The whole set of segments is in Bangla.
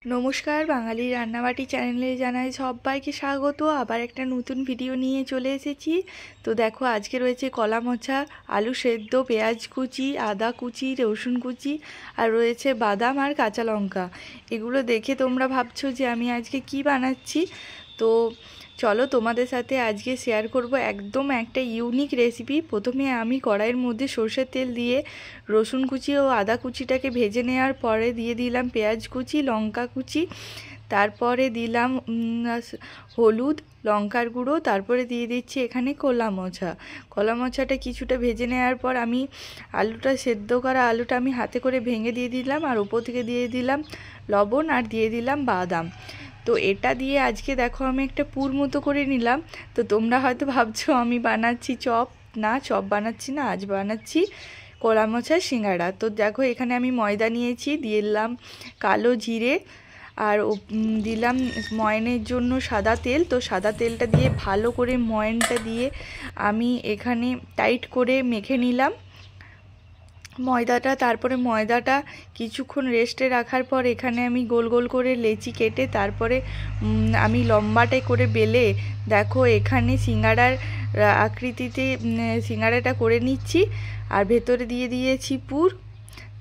নমস্কার, বাঙালি রান্নাবাটি চ্যানেলে জানাই সবাইকে স্বাগত। আবার একটা নতুন ভিডিও নিয়ে চলে এসেছি। তো দেখো, আজকে রয়েছে কলা মোচা, আলু সেদ্ধ, পেঁয়াজ কুচি, আদা কুচি, রসুন কুচি, আর রয়েছে বাদাম আর কাঁচা লঙ্কা। এগুলো দেখে তোমরা ভাবছো যে আমি আজকে কি বানাচ্ছি। তো চলো তোমাদের সাথে আজকে শেয়ার করব একদম একটা ইউনিক রেসিপি। প্রথমে আমি কড়াইয়ের মধ্যে সর্ষের তেল দিয়ে রসুন কুচি ও আদা কুচিটাকে ভেজে নেওয়ার পরে দিয়ে দিলাম পেঁয়াজ কুচি, লঙ্কা কুচি, তারপরে দিলাম হলুদ, লঙ্কার গুঁড়ো, তারপরে দিয়ে দিচ্ছি এখানে কলা মোচাটা কিছুটা ভেজে নেওয়ার পর আমি আলুটা সেদ্ধ করা আলুটা আমি হাতে করে ভেঙে দিয়ে দিলাম, আর উপর থেকে দিয়ে দিলাম লবণ, আর দিয়ে দিলাম বাদাম। তো এটা দিয়ে আজকে দেখো আমি একটা পুর মতো করে নিলাম। তো তোমরা হয়তো ভাবছো আমি বানাচ্ছি চপ। না, চপ বানাচ্ছি না, আজ বানাচ্ছি কলা মোচার সিঙ্গাড়া। তো দেখো, এখানে আমি ময়দা নিয়েছি, দিলাম কালো জিরে, আর দিলাম ময়নের জন্য সাদা তেল। তো সাদা তেলটা দিয়ে ভালো করে ময়নটা দিয়ে আমি এখানে টাইট করে মেখে নিলাম ময়দাটা। তারপরে ময়দাটা কিছুক্ষণ রেস্টে রাখার পর এখানে আমি গোল গোল করে লেচি কেটে তারপরে আমি লম্বাটে করে বেলে দেখো এখানে সিঙ্গাড়ার আকৃতিতে সিঙ্গাড়াটা করে নিচ্ছি, আর ভেতরে দিয়ে দিয়েছি পুর।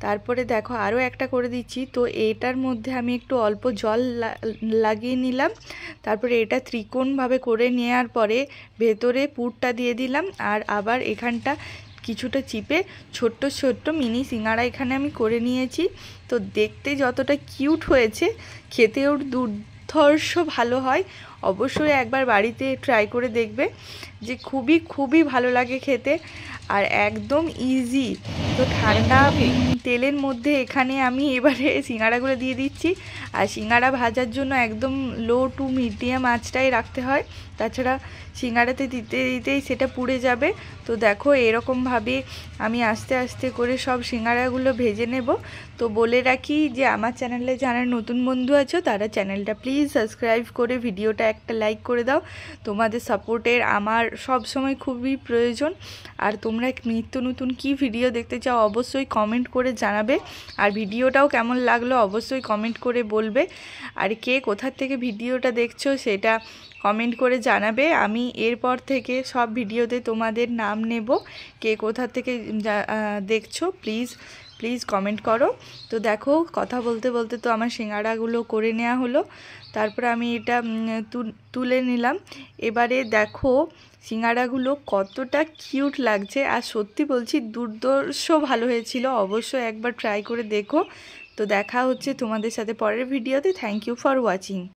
তারপরে দেখো আরও একটা করে দিচ্ছি। তো এটার মধ্যে আমি একটু অল্প জল লাগিয়ে নিলাম। তারপরে এটা ত্রিকোণভাবে করে নেওয়ার পরে ভেতরে পুরটা দিয়ে দিলাম, আর আবার এখানটা কিছুটা চিপে ছোট্ট ছোট্ট মিনি সিঙ্গাড়া এখানে আমি করে নিয়েছি। তো দেখতে যতটা কিউট হয়েছে, খেতেও দুর্ধর্ষ ভালো হয়। অবশ্যই একবার বাড়িতে ট্রাই করে দেখবে, যে খুবই খুবই ভালো লাগে খেতে, আর একদম ইজি। তো ঠান্ডা তেলের মধ্যে এখানে আমি এবারে সিঙ্গাড়াগুলো দিয়ে দিচ্ছি। আর সিঙ্গাড়া ভাজার জন্য একদম লো টু মিডিয়াম আঁচটাই রাখতে হয়, তাছাড়া সিঙ্গাড়াতে দিতে দিতেই সেটা পুড়ে যাবে। তো দেখো এরকমভাবে আমি আস্তে আস্তে করে সব সিঙ্গাড়াগুলো ভেজে নেব। তো বলে রাখি যে আমার চ্যানেলে যারা নতুন বন্ধু আছো তারা চ্যানেলটা প্লিজ সাবস্ক্রাইব করে ভিডিওটা একটা লাইক করে দাও। তোমাদের সাপোর্টের আমার সব সময় খুবই প্রয়োজন। আর তোমরা নিত্য নতুন কী ভিডিও দেখতে চাও অবশ্যই কমেন্ট করে জানাবে, আর ভিডিওটাও কেমন লাগলো অবশ্যই কমেন্ট করে বলবে। আর কে কোথার থেকে ভিডিওটা দেখছো সেটা কমেন্ট করে জানাবে। আমি এরপর থেকে সব ভিডিওতে তোমাদের নাম নেব, কে কোথা থেকে দেখছো প্লিজ প্লিজ কমেন্ট করো। তো দেখো, কথা বলতে বলতে তো আমার সিঙ্গাড়াগুলো করে নেওয়া হলো। তারপরে আমি এটা তুলে নিলাম। এবারে দেখো সিঙ্গাড়াগুলো কতটা কিউট লাগছে, আর সত্যি বলছি দুর্ধর্ষ ভালো হয়েছিল। অবশ্যই একবার ট্রাই করে দেখো। তো দেখা হচ্ছে তোমাদের সাথে পরের ভিডিওতে। Thank you for watching.